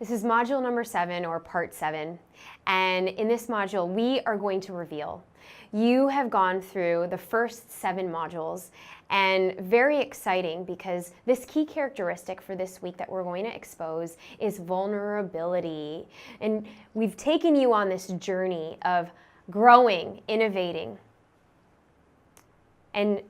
This is module number 7 or part 7. And in this module, we are going to reveal. You have gone through the first 7 modules, and very exciting because this key characteristic for this week that we're going to expose is vulnerability. And we've taken you on this journey of growing, innovating, and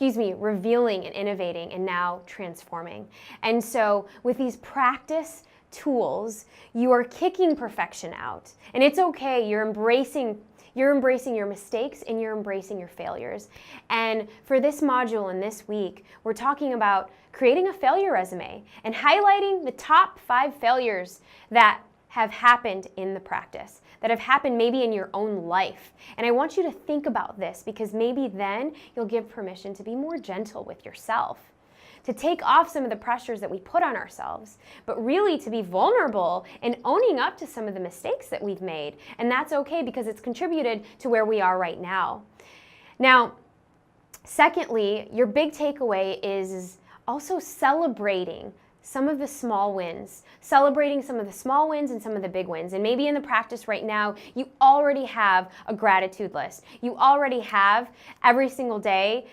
revealing and innovating, and now transforming. And so with these practice tools, you are kicking perfection out. And it's okay, you're embracing your mistakes and you're embracing your failures. And for this module and this week, we're talking about creating a failure resume and highlighting the top 5 failures that have happened in the practice, that have happened maybe in your own life. And I want you to think about this because maybe then you'll give permission to be more gentle with yourself, to take off some of the pressures that we put on ourselves, but really to be vulnerable and owning up to some of the mistakes that we've made. And that's okay because it's contributed to where we are right now. Now, secondly, your big takeaway is also celebrating some of the small wins, celebrating some of the small wins and some of the big wins. And maybe in the practice right now, you already have a gratitude list. You already have every single day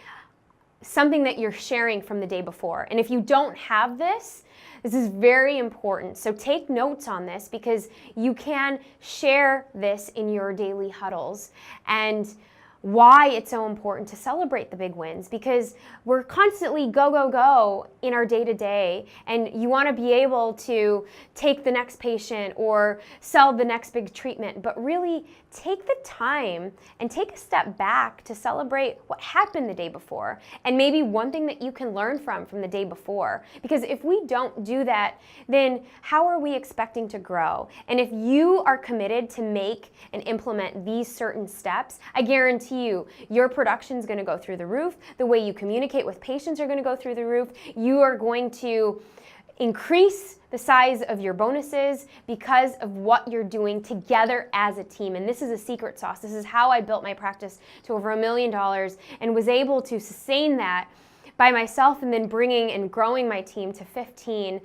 something that you're sharing from the day before. And if you don't have this, this is very important. So take notes on this because you can share this in your daily huddles. And why it's so important to celebrate the big wins, because we're constantly go, go, go in our day-to-day, and you want to be able to take the next patient or sell the next big treatment, but really take the time and take a step back to celebrate what happened the day before, and maybe one thing that you can learn from the day before. Because if we don't do that, then how are we expecting to grow? And if you are committed to make and implement these certain steps, I guarantee you, your production is going to go through the roof. The way you communicate with patients are going to go through the roof. You are going to increase the size of your bonuses because of what you're doing together as a team. And this is a secret sauce. This is how I built my practice to over $1 million and was able to sustain that by myself and then bringing and growing my team to 15,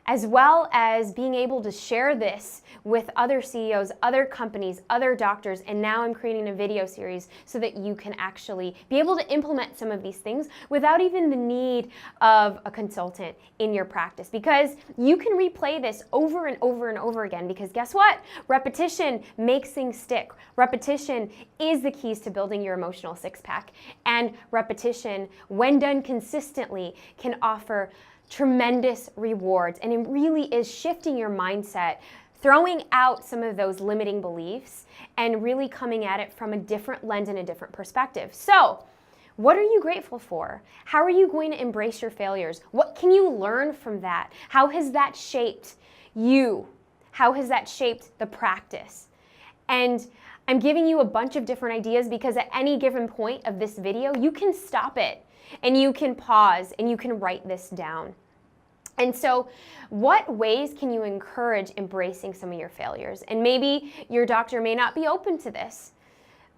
as well as being able to share this with other CEOs, other companies, other doctors, and now I'm creating a video series so that you can actually be able to implement some of these things without even the need of a consultant in your practice, because you can replay this over and over and over again, because guess what? Repetition makes things stick. Repetition is the keys to building your emotional six-pack, and repetition, when done consistently, can offer tremendous rewards, and it really is shifting your mindset, throwing out some of those limiting beliefs and really coming at it from a different lens and a different perspective. So, what are you grateful for? How are you going to embrace your failures? What can you learn from that? How has that shaped you? How has that shaped the practice? And I'm giving you a bunch of different ideas because at any given point of this video, you can stop it and you can pause and you can write this down. And so what ways can you encourage embracing some of your failures? And maybe your doctor may not be open to this.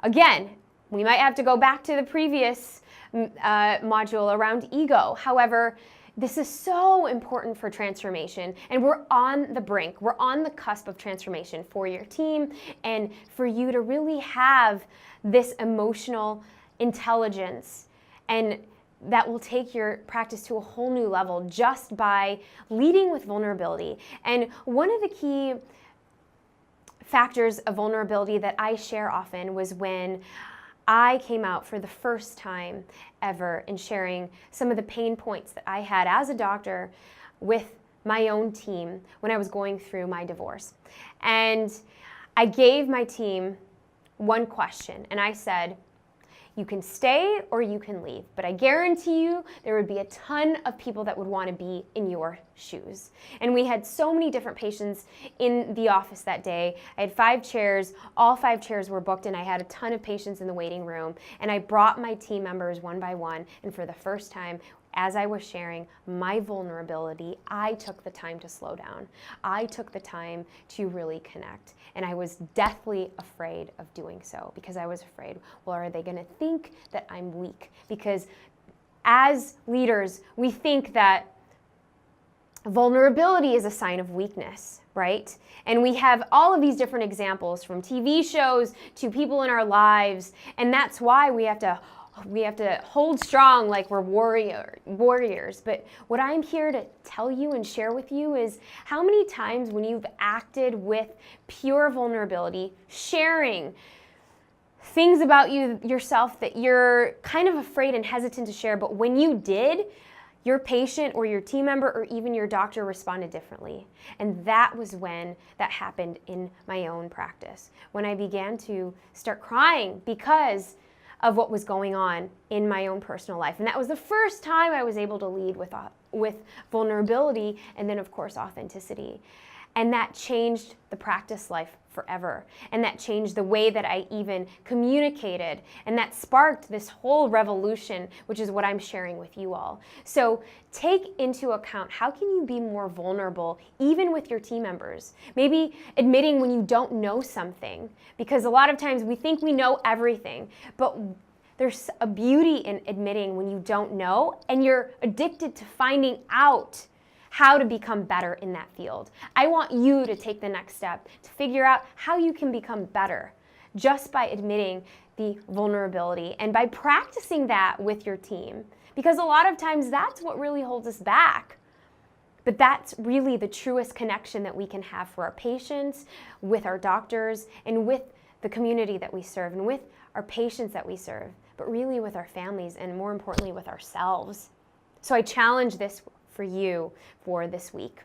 Again, we might have to go back to the previous module around ego. However, this is so important for transformation, and we're on the brink. We're on the cusp of transformation for your team and for you to really have this emotional intelligence, and that will take your practice to a whole new level just by leading with vulnerability. And one of the key factors of vulnerability that I share often was when I came out for the first time ever in sharing some of the pain points that I had as a doctor with my own team when I was going through my divorce. And I gave my team one question, and I said, you can stay or you can leave, but I guarantee you there would be a ton of people that would want to be in your shoes. And we had so many different patients in the office that day. I had 5 chairs, all 5 chairs were booked, and I had a ton of patients in the waiting room. And I brought my team members one by one, and for the first time, as I was sharing my vulnerability, I took the time to slow down. I took the time to really connect. And I was deathly afraid of doing so because I was afraid, well, are they going to think that I'm weak? Because as leaders, we think that vulnerability is a sign of weakness, right? And we have all of these different examples from TV shows to people in our lives, and that's why we have to hold strong like we're warriors. But what I'm here to tell you and share with you is how many times when you've acted with pure vulnerability, sharing things about yourself that you're kind of afraid and hesitant to share, but when you did, your patient or your team member or even your doctor responded differently. And that was when that happened in my own practice, when I began to start crying because of what was going on in my own personal life. And that was the first time I was able to lead with vulnerability and then, of course, authenticity. And that changed the practice life forever. And that changed the way that I even communicated. And that sparked this whole revolution, which is what I'm sharing with you all. So take into account, how can you be more vulnerable even with your team members? Maybe admitting when you don't know something, because a lot of times we think we know everything, but there's a beauty in admitting when you don't know and you're addicted to finding out how to become better in that field. I want you to take the next step to figure out how you can become better just by admitting the vulnerability and by practicing that with your team. Because a lot of times that's what really holds us back. But that's really the truest connection that we can have for our patients, with our doctors, and with the community that we serve, and with our patients that we serve, but really with our families, and more importantly with ourselves. So I challenge this for you for this week.